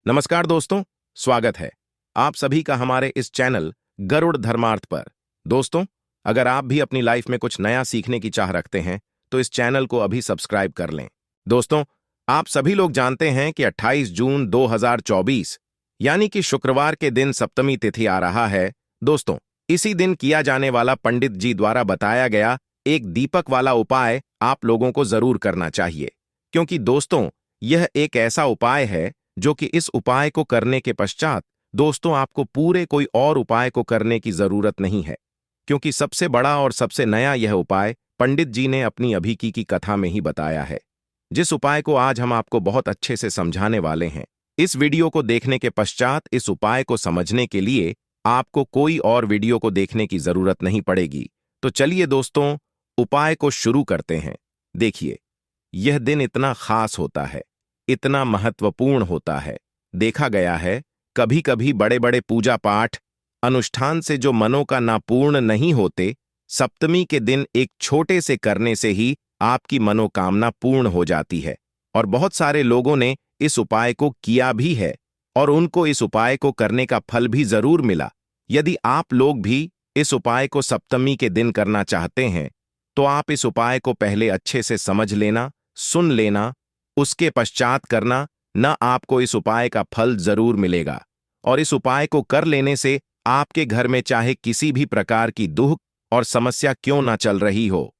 नमस्कार दोस्तों, स्वागत है आप सभी का हमारे इस चैनल गरुड़ धर्मार्थ पर। दोस्तों, अगर आप भी अपनी लाइफ में कुछ नया सीखने की चाह रखते हैं तो इस चैनल को अभी सब्सक्राइब कर लें। दोस्तों, आप सभी लोग जानते हैं कि 28 जून 2024 यानी कि शुक्रवार के दिन सप्तमी तिथि आ रहा है। दोस्तों, इसी दिन किया जाने वाला पंडित जी द्वारा बताया गया एक दीपक वाला उपाय आप लोगों को जरूर करना चाहिए, क्योंकि दोस्तों यह एक ऐसा उपाय है जो कि इस उपाय को करने के पश्चात दोस्तों आपको पूरे कोई और उपाय को करने की जरूरत नहीं है, क्योंकि सबसे बड़ा और सबसे नया यह उपाय पंडित जी ने अपनी अभी की कथा में ही बताया है, जिस उपाय को आज हम आपको बहुत अच्छे से समझाने वाले हैं। इस वीडियो को देखने के पश्चात इस उपाय को समझने के लिए आपको कोई और वीडियो को देखने की जरूरत नहीं पड़ेगी। तो चलिए दोस्तों, उपाय को शुरू करते हैं। देखिए, यह दिन इतना खास होता है, इतना महत्वपूर्ण होता है। देखा गया है कभी कभी बड़े बड़े पूजा पाठ अनुष्ठान से जो मनोकामना पूर्ण नहीं होते, सप्तमी के दिन एक छोटे से करने से ही आपकी मनोकामना पूर्ण हो जाती है। और बहुत सारे लोगों ने इस उपाय को किया भी है और उनको इस उपाय को करने का फल भी जरूर मिला। यदि आप लोग भी इस उपाय को सप्तमी के दिन करना चाहते हैं तो आप इस उपाय को पहले अच्छे से समझ लेना, सुन लेना, उसके पश्चात करना, न आपको इस उपाय का फल जरूर मिलेगा। और इस उपाय को कर लेने से आपके घर में चाहे किसी भी प्रकार की दुख और समस्या क्यों ना चल रही हो,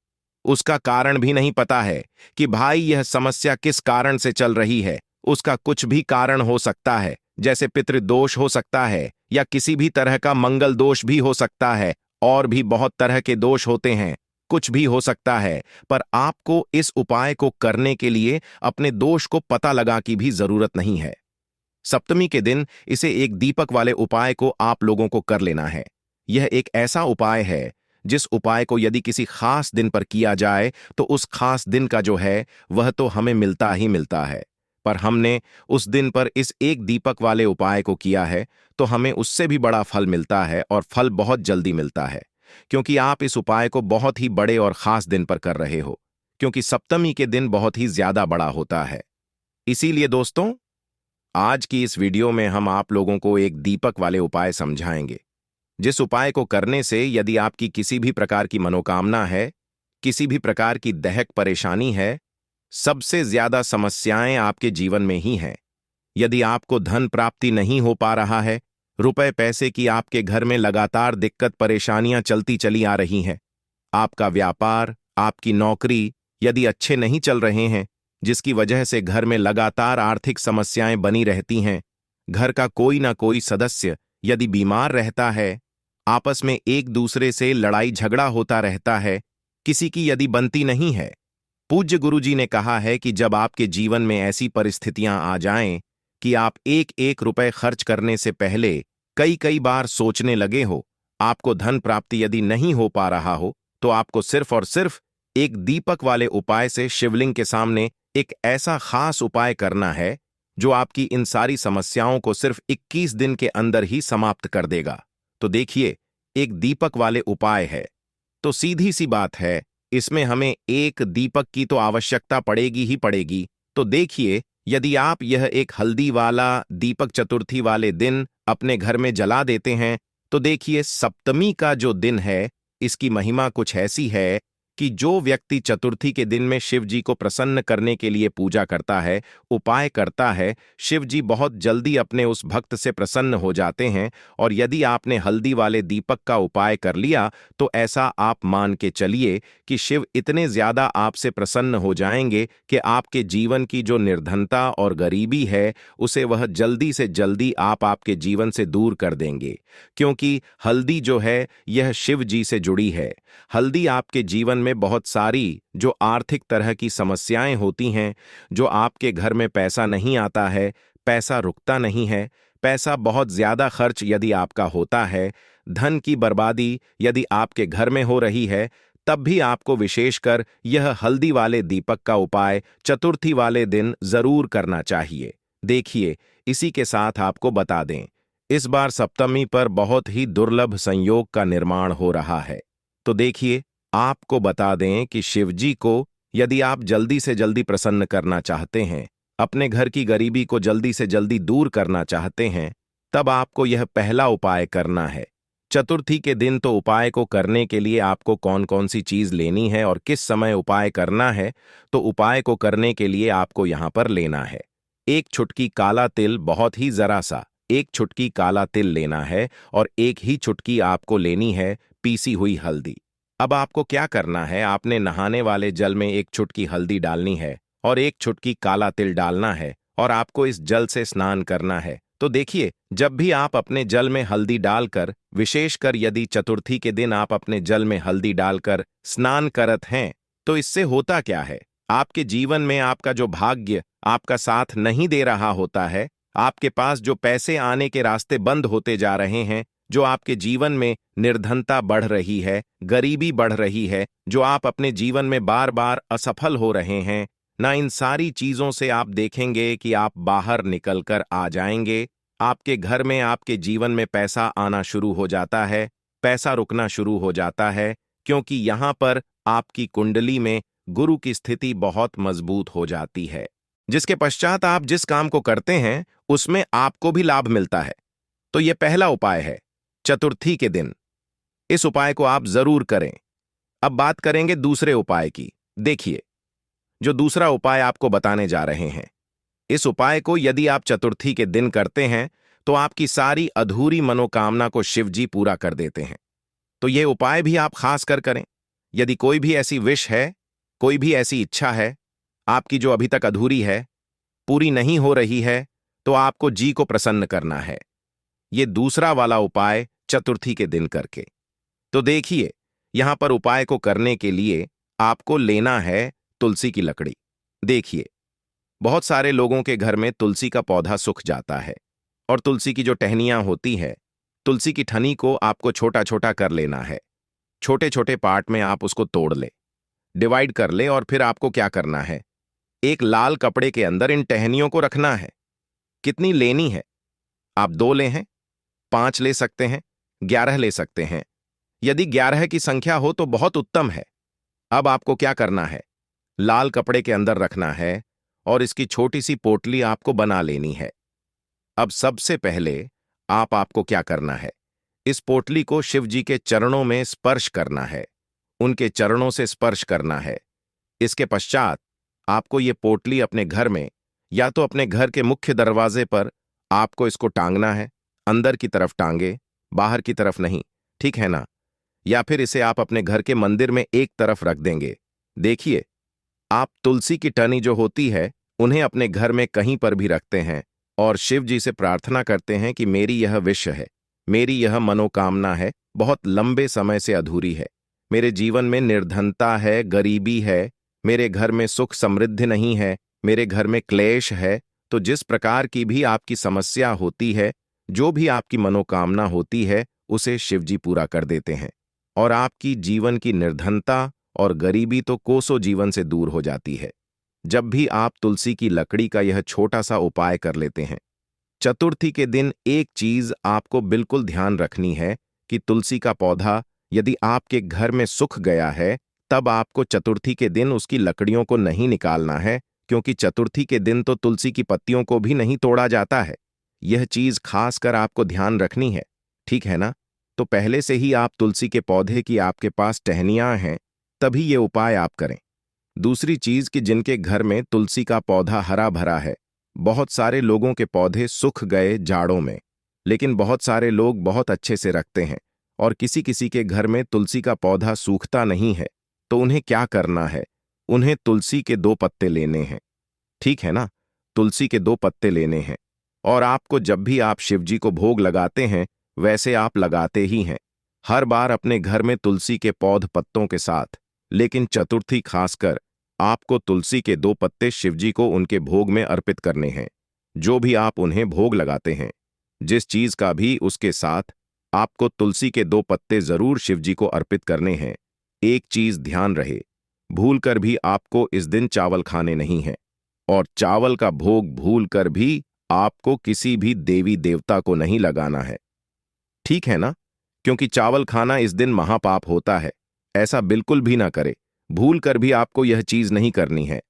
उसका कारण भी नहीं पता है कि भाई यह समस्या किस कारण से चल रही है। उसका कुछ भी कारण हो सकता है, जैसे पितृदोष हो सकता है या किसी भी तरह का मंगल दोष भी हो सकता है, और भी बहुत तरह के दोष होते हैं, कुछ भी हो सकता है। पर आपको इस उपाय को करने के लिए अपने दोष को पता लगा की भी जरूरत नहीं है। सप्तमी के दिन इसे एक दीपक वाले उपाय को आप लोगों को कर लेना है। यह एक ऐसा उपाय है जिस उपाय को यदि किसी खास दिन पर किया जाए तो उस खास दिन का जो है वह तो हमें मिलता ही मिलता है, पर हमने उस दिन पर इस एक दीपक वाले उपाय को किया है तो हमें उससे भी बड़ा फल मिलता है, और फल बहुत जल्दी मिलता है, क्योंकि आप इस उपाय को बहुत ही बड़े और खास दिन पर कर रहे हो, क्योंकि सप्तमी के दिन बहुत ही ज्यादा बड़ा होता है। इसीलिए दोस्तों, आज की इस वीडियो में हम आप लोगों को एक दीपक वाले उपाय समझाएंगे, जिस उपाय को करने से यदि आपकी किसी भी प्रकार की मनोकामना है, किसी भी प्रकार की दैहिक परेशानी है, सबसे ज्यादा समस्याएं आपके जीवन में ही हैं। यदि आपको धन प्राप्ति नहीं हो पा रहा है, रुपए पैसे की आपके घर में लगातार दिक्कत परेशानियां चलती चली आ रही हैं, आपका व्यापार, आपकी नौकरी यदि अच्छे नहीं चल रहे हैं, जिसकी वजह से घर में लगातार आर्थिक समस्याएं बनी रहती हैं, घर का कोई ना कोई सदस्य यदि बीमार रहता है, आपस में एक दूसरे से लड़ाई झगड़ा होता रहता है, किसी की यदि बनती नहीं है। पूज्य गुरुजी ने कहा है कि जब आपके जीवन में ऐसी परिस्थितियां आ जाएं कि आप एक एक रुपए खर्च करने से पहले कई कई बार सोचने लगे हो, आपको धन प्राप्ति यदि नहीं हो पा रहा हो, तो आपको सिर्फ और सिर्फ एक दीपक वाले उपाय से शिवलिंग के सामने एक ऐसा खास उपाय करना है जो आपकी इन सारी समस्याओं को सिर्फ 21 दिन के अंदर ही समाप्त कर देगा। तो देखिए, एक दीपक वाले उपाय है तो सीधी सी बात है, इसमें हमें एक दीपक की तो आवश्यकता पड़ेगी ही पड़ेगी। तो देखिए, यदि आप यह एक हल्दी वाला दीपक चतुर्थी वाले दिन अपने घर में जला देते हैं तो देखिए, सप्तमी का जो दिन है इसकी महिमा कुछ ऐसी है कि जो व्यक्ति चतुर्थी के दिन में शिव जी को प्रसन्न करने के लिए पूजा करता है, उपाय करता है, शिव जी बहुत जल्दी अपने उस भक्त से प्रसन्न हो जाते हैं। और यदि आपने हल्दी वाले दीपक का उपाय कर लिया तो ऐसा आप मान के चलिए कि शिव इतने ज्यादा आपसे प्रसन्न हो जाएंगे कि आपके जीवन की जो निर्धनता और गरीबी है उसे वह जल्दी से जल्दी आपके जीवन से दूर कर देंगे, क्योंकि हल्दी जो है यह शिव जी से जुड़ी है। हल्दी आपके जीवन में बहुत सारी जो आर्थिक तरह की समस्याएं होती हैं, जो आपके घर में पैसा नहीं आता है, पैसा रुकता नहीं है, पैसा बहुत ज्यादा खर्च यदि आपका होता है, धन की बर्बादी यदि आपके घर में हो रही है, तब भी आपको विशेषकर यह हल्दी वाले दीपक का उपाय चतुर्थी वाले दिन जरूर करना चाहिए। देखिए, इसी के साथ आपको बता दें, इस बार सप्तमी पर बहुत ही दुर्लभ संयोग का निर्माण हो रहा है। तो देखिए, आपको बता दें कि शिवजी को यदि आप जल्दी से जल्दी प्रसन्न करना चाहते हैं, अपने घर की गरीबी को जल्दी से जल्दी दूर करना चाहते हैं, तब आपको यह पहला उपाय करना है। चतुर्थी के दिन तो उपाय को करने के लिए आपको कौन कौन सी चीज लेनी है और किस समय उपाय करना है, तो उपाय को करने के लिए आपको यहां पर लेना है एक चुटकी काला तिल, बहुत ही जरा सा एक चुटकी काला तिल लेना है, और एक ही चुटकी आपको लेनी है पीसी हुई हल्दी। अब आपको क्या करना है, आपने नहाने वाले जल में एक चुटकी हल्दी डालनी है और एक चुटकी काला तिल डालना है, और आपको इस जल से स्नान करना है। तो देखिए, जब भी आप अपने जल में हल्दी डालकर, विशेषकर यदि चतुर्थी के दिन आप अपने जल में हल्दी डालकर स्नान करत हैं, तो इससे होता क्या है, आपके जीवन में आपका जो भाग्य आपका साथ नहीं दे रहा होता है, आपके पास जो पैसे आने के रास्ते बंद होते जा रहे हैं, जो आपके जीवन में निर्धनता बढ़ रही है, गरीबी बढ़ रही है, जो आप अपने जीवन में बार बार असफल हो रहे हैं ना, इन सारी चीजों से आप देखेंगे कि आप बाहर निकलकर आ जाएंगे। आपके घर में, आपके जीवन में पैसा आना शुरू हो जाता है, पैसा रुकना शुरू हो जाता है, क्योंकि यहां पर आपकी कुंडली में गुरु की स्थिति बहुत मजबूत हो जाती है, जिसके पश्चात आप जिस काम को करते हैं उसमें आपको भी लाभ मिलता है। तो यह पहला उपाय है चतुर्थी के दिन। इस उपाय को आप जरूर करें। अब बात करेंगे दूसरे उपाय की। देखिए, जो दूसरा उपाय आपको बताने जा रहे हैं, इस उपाय को यदि आप चतुर्थी के दिन करते हैं तो आपकी सारी अधूरी मनोकामना को शिव जी पूरा कर देते हैं। तो यह उपाय भी आप खास कर करें। यदि कोई भी ऐसी विश है, कोई भी ऐसी इच्छा है आपकी जो अभी तक अधूरी है, पूरी नहीं हो रही है, तो आपको जी को प्रसन्न करना है ये दूसरा वाला उपाय चतुर्थी के दिन करके। तो देखिए, यहां पर उपाय को करने के लिए आपको लेना है तुलसी की लकड़ी। देखिए, बहुत सारे लोगों के घर में तुलसी का पौधा सूख जाता है, और तुलसी की जो टहनियां होती है, तुलसी की ठनी को आपको छोटा छोटा कर लेना है। छोटे छोटे पार्ट में आप उसको तोड़ ले, डिवाइड कर ले, और फिर आपको क्या करना है, एक लाल कपड़े के अंदर इन टहनियों को रखना है। कितनी लेनी है, आप 2 ले हैं, 5 ले सकते हैं, 11 ले सकते हैं। यदि 11 की संख्या हो तो बहुत उत्तम है। अब आपको क्या करना है, लाल कपड़े के अंदर रखना है और इसकी छोटी सी पोटली आपको बना लेनी है। अब सबसे पहले आपको क्या करना है, इस पोटली को शिव जी के चरणों में स्पर्श करना है, उनके चरणों से स्पर्श करना है। इसके पश्चात आपको ये पोटली अपने घर में, या तो अपने घर के मुख्य दरवाजे पर आपको इसको टांगना है, अंदर की तरफ टांगे, बाहर की तरफ नहीं, ठीक है ना? या फिर इसे आप अपने घर के मंदिर में एक तरफ रख देंगे। देखिए, आप तुलसी की टहनी जो होती है उन्हें अपने घर में कहीं पर भी रखते हैं और शिव जी से प्रार्थना करते हैं कि मेरी यह विश है, मेरी यह मनोकामना है, बहुत लंबे समय से अधूरी है, मेरे जीवन में निर्धनता है, गरीबी है, मेरे घर में सुख समृद्धि नहीं है, मेरे घर में क्लेश है। तो जिस प्रकार की भी आपकी समस्या होती है, जो भी आपकी मनोकामना होती है, उसे शिव जी पूरा कर देते हैं, और आपकी जीवन की निर्धनता और गरीबी तो कोसों जीवन से दूर हो जाती है, जब भी आप तुलसी की लकड़ी का यह छोटा सा उपाय कर लेते हैं। चतुर्थी के दिन एक चीज आपको बिल्कुल ध्यान रखनी है कि तुलसी का पौधा यदि आपके घर में सूख गया है, तब आपको चतुर्थी के दिन उसकी लकड़ियों को नहीं निकालना है, क्योंकि चतुर्थी के दिन तो तुलसी की पत्तियों को भी नहीं तोड़ा जाता है। यह चीज खास कर आपको ध्यान रखनी है, ठीक है ना? तो पहले से ही आप तुलसी के पौधे की आपके पास टहनियां हैं, तभी ये उपाय आप करें। दूसरी चीज कि जिनके घर में तुलसी का पौधा हरा भरा है, बहुत सारे लोगों के पौधे सूख गए जाड़ों में, लेकिन बहुत सारे लोग बहुत अच्छे से रखते हैं, और किसी किसी के घर में तुलसी का पौधा सूखता नहीं है, तो उन्हें क्या करना है, उन्हें तुलसी के 2 पत्ते लेने हैं, ठीक है ना? तुलसी के 2 पत्ते लेने हैं, और आपको जब भी आप शिव जी को भोग लगाते हैं वैसे आप लगाते ही हैं, हर बार अपने घर में तुलसी के पौध पत्तों के साथ, लेकिन चतुर्थी खासकर आपको तुलसी के 2 पत्ते शिवजी को उनके भोग में अर्पित करने हैं। जो भी आप उन्हें भोग लगाते हैं, जिस चीज का भी, उसके साथ आपको तुलसी के 2 पत्ते जरूर शिवजी को अर्पित करने हैं। एक चीज ध्यान रहे, भूलकर भी आपको इस दिन चावल खाने नहीं है, और चावल का भोग भूलकर भी आपको किसी भी देवी देवता को नहीं लगाना है, ठीक है ना? क्योंकि चावल खाना इस दिन महापाप होता है, ऐसा बिल्कुल भी ना करे, भूल कर भी आपको यह चीज नहीं करनी है।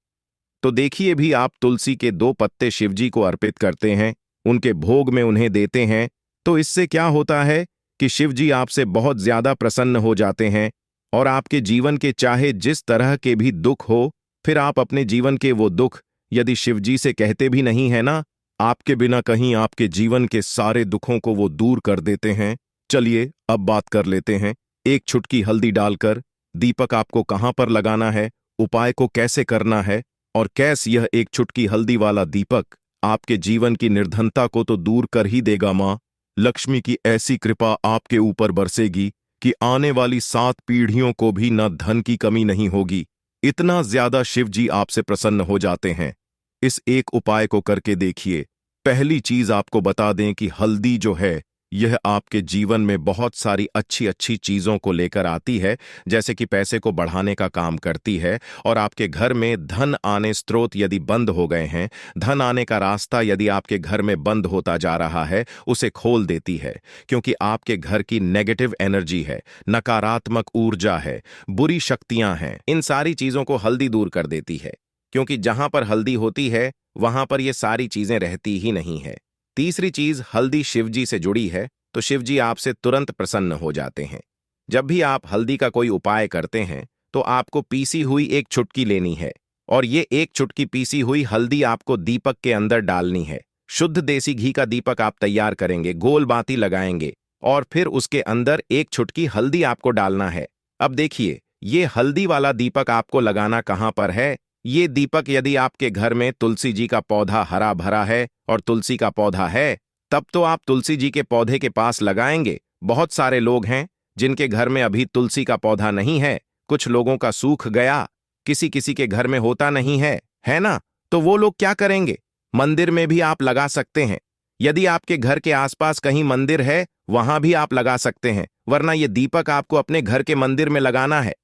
तो देखिए भी आप तुलसी के 2 पत्ते शिवजी को अर्पित करते हैं, उनके भोग में उन्हें देते हैं, तो इससे क्या होता है कि शिवजी आपसे बहुत ज्यादा प्रसन्न हो जाते हैं और आपके जीवन के चाहे जिस तरह के भी दुख हो, फिर आप अपने जीवन के वो दुख यदि शिवजी से कहते भी नहीं है ना, आपके बिना कहीं आपके जीवन के सारे दुखों को वो दूर कर देते हैं। चलिए अब बात कर लेते हैं। एक चुटकी हल्दी डालकर दीपक आपको कहां पर लगाना है, उपाय को कैसे करना है और कैसे यह एक चुटकी हल्दी वाला दीपक आपके जीवन की निर्धनता को तो दूर कर ही देगा। माँ लक्ष्मी की ऐसी कृपा आपके ऊपर बरसेगी कि आने वाली 7 पीढ़ियों को भी न धन की कमी नहीं होगी। इतना ज्यादा शिव जी आपसे प्रसन्न हो जाते हैं। इस एक उपाय को करके देखिए। पहली चीज आपको बता दें कि हल्दी जो है यह आपके जीवन में बहुत सारी अच्छी अच्छी चीजों को लेकर आती है, जैसे कि पैसे को बढ़ाने का काम करती है और आपके घर में धन आने स्रोत यदि बंद हो गए हैं, धन आने का रास्ता यदि आपके घर में बंद होता जा रहा है, उसे खोल देती है। क्योंकि आपके घर की नेगेटिव एनर्जी है, नकारात्मक ऊर्जा है, बुरी शक्तियां हैं, इन सारी चीजों को हल्दी दूर कर देती है। क्योंकि जहां पर हल्दी होती है वहां पर ये सारी चीजें रहती ही नहीं है। तीसरी चीज, हल्दी शिवजी से जुड़ी है तो शिवजी आपसे तुरंत प्रसन्न हो जाते हैं। जब भी आप हल्दी का कोई उपाय करते हैं तो आपको पीसी हुई एक चुटकी लेनी है और ये एक चुटकी पीसी हुई हल्दी आपको दीपक के अंदर डालनी है। शुद्ध देसी घी का दीपक आप तैयार करेंगे, गोल बाती लगाएंगे और फिर उसके अंदर एक चुटकी हल्दी आपको डालना है। अब देखिए, ये हल्दी वाला दीपक आपको लगाना कहां पर है। ये दीपक यदि आपके घर में तुलसी जी का पौधा हरा भरा है और तुलसी का पौधा है, तब तो आप तुलसी जी के पौधे के पास लगाएंगे। बहुत सारे लोग हैं जिनके घर में अभी तुलसी का पौधा नहीं है, कुछ लोगों का सूख गया, किसी किसी के घर में होता नहीं है ना? तो वो लोग क्या करेंगे, मंदिर में भी आप लगा सकते हैं। यदि आपके घर के आसपास कहीं मंदिर है वहां भी आप लगा सकते हैं, वरना ये दीपक आपको अपने घर के मंदिर में लगाना है।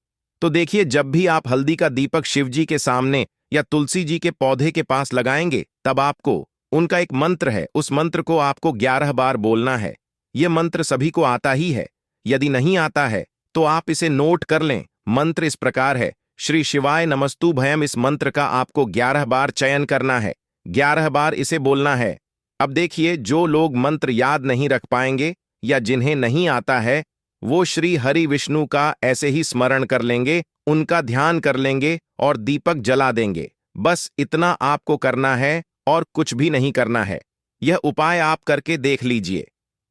तो देखिए, जब भी आप हल्दी का दीपक शिवजी के सामने या तुलसी जी के पौधे के पास लगाएंगे, तब आपको उनका एक मंत्र है, उस मंत्र को आपको 11 बार बोलना है। यह मंत्र सभी को आता ही है, यदि नहीं आता है तो आप इसे नोट कर लें। मंत्र इस प्रकार है, श्री शिवाय नमस्तु भयम। इस मंत्र का आपको 11 बार चयन करना है, 11 बार इसे बोलना है। अब देखिए, जो लोग मंत्र याद नहीं रख पाएंगे या जिन्हें नहीं आता है, वो श्री हरि विष्णु का ऐसे ही स्मरण कर लेंगे, उनका ध्यान कर लेंगे और दीपक जला देंगे। बस इतना आपको करना है और कुछ भी नहीं करना है। यह उपाय आप करके देख लीजिए,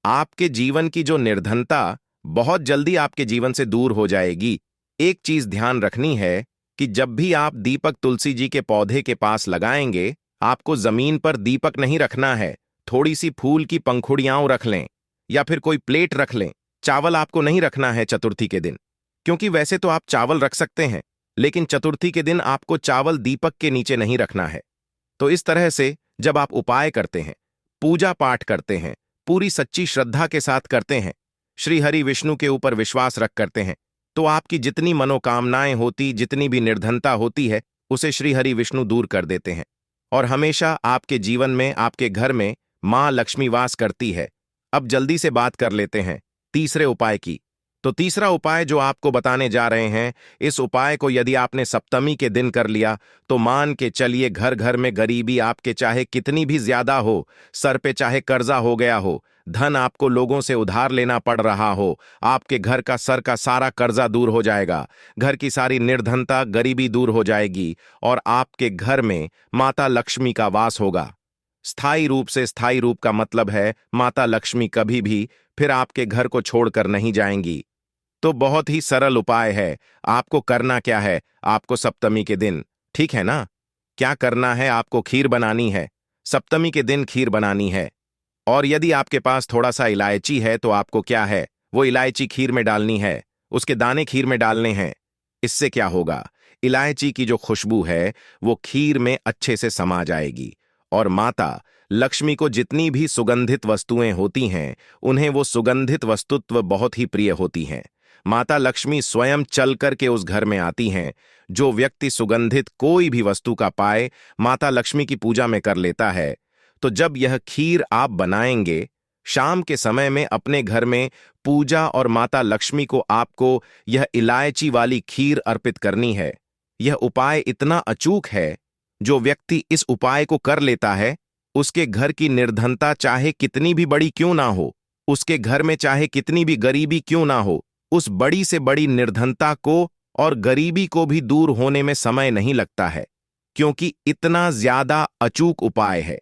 आपके जीवन की जो निर्धनता बहुत जल्दी आपके जीवन से दूर हो जाएगी। एक चीज ध्यान रखनी है कि जब भी आप दीपक तुलसी जी के पौधे के पास लगाएंगे, आपको जमीन पर दीपक नहीं रखना है, थोड़ी सी फूल की पंखुड़ियां रख लें या फिर कोई प्लेट रख लें। चावल आपको नहीं रखना है चतुर्थी के दिन, क्योंकि वैसे तो आप चावल रख सकते हैं, लेकिन चतुर्थी के दिन आपको चावल दीपक के नीचे नहीं रखना है। तो इस तरह से जब आप उपाय करते हैं, पूजा पाठ करते हैं, पूरी सच्ची श्रद्धा के साथ करते हैं, श्री हरि विष्णु के ऊपर विश्वास रख करते हैं, तो आपकी जितनी मनोकामनाएं होती, जितनी भी निर्धनता होती है, उसे श्री हरि विष्णु दूर कर देते हैं और हमेशा आपके जीवन में, आपके घर में मां लक्ष्मी वास करती है। अब जल्दी से बात कर लेते हैं तीसरे उपाय की। तो तीसरा उपाय जो आपको बताने जा रहे हैं, इस उपाय को यदि आपने सप्तमी के दिन कर लिया तो मान के चलिए घर घर में गरीबी आपके चाहे कितनी भी ज्यादा हो, सर पे चाहे कर्जा हो गया हो, धन आपको लोगों से उधार लेना पड़ रहा हो, आपके घर का सर का सारा कर्जा दूर हो जाएगा, घर की सारी निर्धनता गरीबी दूर हो जाएगी और आपके घर में माता लक्ष्मी का वास होगा। स्थायी रूप से, स्थायी रूप का मतलब है माता लक्ष्मी कभी भी फिर आपके घर को छोड़कर नहीं जाएंगी। तो बहुत ही सरल उपाय है। आपको करना क्या है, आपको सप्तमी के दिन, ठीक है ना, क्या करना है, आपको खीर बनानी है। सप्तमी के दिन खीर बनानी है और यदि आपके पास थोड़ा सा इलायची है तो आपको क्या है, वो इलायची खीर में डालनी है, उसके दाने खीर में डालने हैं। इससे क्या होगा, इलायची की जो खुशबू है वो खीर में अच्छे से समा जाएगी और माता लक्ष्मी को जितनी भी सुगंधित वस्तुएं होती हैं, उन्हें वो सुगंधित वस्तुत्व बहुत ही प्रिय होती हैं। माता लक्ष्मी स्वयं चल करके उस घर में आती हैं। जो व्यक्ति सुगंधित कोई भी वस्तु का पाए, माता लक्ष्मी की पूजा में कर लेता है। तो जब यह खीर आप बनाएंगे, शाम के समय में अपने घर में पूजा और माता लक्ष्मी को आपको यह इलायची वाली खीर अर्पित करनी है। यह उपाय इतना अचूक है, जो व्यक्ति इस उपाय को कर लेता है, उसके घर की निर्धनता चाहे कितनी भी बड़ी क्यों ना हो, उसके घर में चाहे कितनी भी गरीबी क्यों ना हो, उस बड़ी से बड़ी निर्धनता को और गरीबी को भी दूर होने में समय नहीं लगता है, क्योंकि इतना ज्यादा अचूक उपाय है।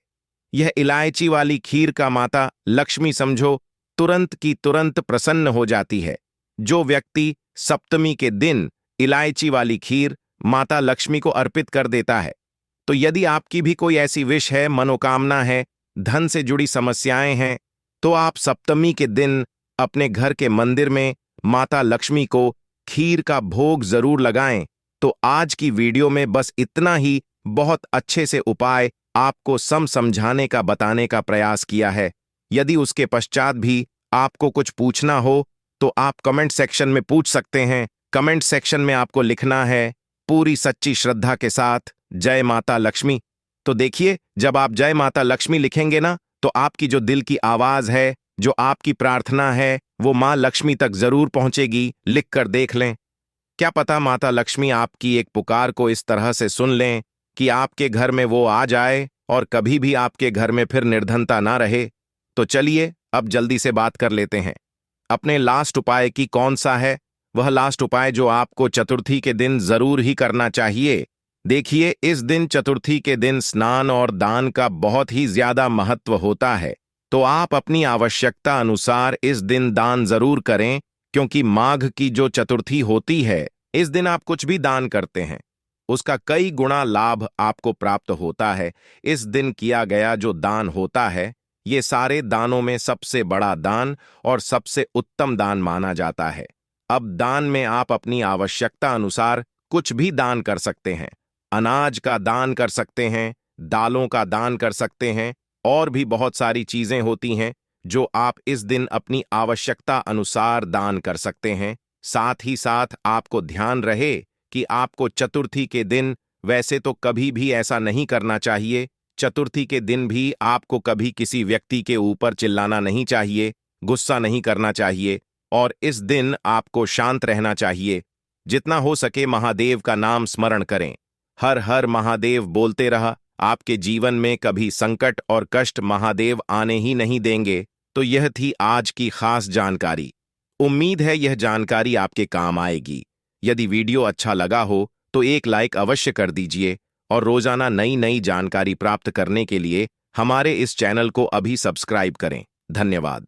यह इलायची वाली खीर का माता लक्ष्मी समझो तुरंत की तुरंत प्रसन्न हो जाती है। जो व्यक्ति सप्तमी के दिन इलायची वाली खीर माता लक्ष्मी को अर्पित कर देता है, तो यदि आपकी भी कोई ऐसी विश है, मनोकामना है, धन से जुड़ी समस्याएं हैं, तो आप सप्तमी के दिन अपने घर के मंदिर में माता लक्ष्मी को खीर का भोग जरूर लगाएं। तो आज की वीडियो में बस इतना ही बहुत अच्छे से उपाय आपको समझाने का बताने का प्रयास किया है। यदि उसके पश्चात भी आपको कुछ पूछना हो तो आप कमेंट सेक्शन में पूछ सकते हैं। कमेंट सेक्शन में आपको लिखना है पूरी सच्ची श्रद्धा के साथ जय माता लक्ष्मी। तो देखिए, जब आप जय माता लक्ष्मी लिखेंगे ना, तो आपकी जो दिल की आवाज है, जो आपकी प्रार्थना है, वो मां लक्ष्मी तक जरूर पहुंचेगी। लिखकर देख लें, क्या पता माता लक्ष्मी आपकी एक पुकार को इस तरह से सुन लें कि आपके घर में वो आ जाए और कभी भी आपके घर में फिर निर्धनता ना रहे। तो चलिए अब जल्दी से बात कर लेते हैं अपने लास्ट उपाय की। कौन सा है वह लास्ट उपाय जो आपको चतुर्थी के दिन जरूर ही करना चाहिए? देखिए, इस दिन चतुर्थी के दिन स्नान और दान का बहुत ही ज्यादा महत्व होता है, तो आप अपनी आवश्यकता अनुसार इस दिन दान जरूर करें, क्योंकि माघ की जो चतुर्थी होती है, इस दिन आप कुछ भी दान करते हैं, उसका कई गुना लाभ आपको प्राप्त होता है। इस दिन किया गया जो दान होता है, ये सारे दानों में सबसे बड़ा दान और सबसे उत्तम दान माना जाता है। अब दान में आप अपनी आवश्यकता अनुसार कुछ भी दान कर सकते हैं। अनाज का दान कर सकते हैं, दालों का दान कर सकते हैं, और भी बहुत सारी चीजें होती हैं जो आप इस दिन अपनी आवश्यकता अनुसार दान कर सकते हैं। साथ ही साथ आपको ध्यान रहे कि आपको चतुर्थी के दिन वैसे तो कभी भी ऐसा नहीं करना चाहिए। चतुर्थी के दिन भी आपको कभी किसी व्यक्ति के ऊपर चिल्लाना नहीं चाहिए, गुस्सा नहीं करना चाहिए, और इस दिन आपको शांत रहना चाहिए। जितना हो सके महादेव का नाम स्मरण करें। हर हर महादेव बोलते रहा, आपके जीवन में कभी संकट और कष्ट महादेव आने ही नहीं देंगे। तो यह थी आज की खास जानकारी। उम्मीद है यह जानकारी आपके काम आएगी। यदि वीडियो अच्छा लगा हो तो एक लाइक अवश्य कर दीजिए, और रोजाना नई नई जानकारी प्राप्त करने के लिए हमारे इस चैनल को अभी सब्सक्राइब करें। धन्यवाद।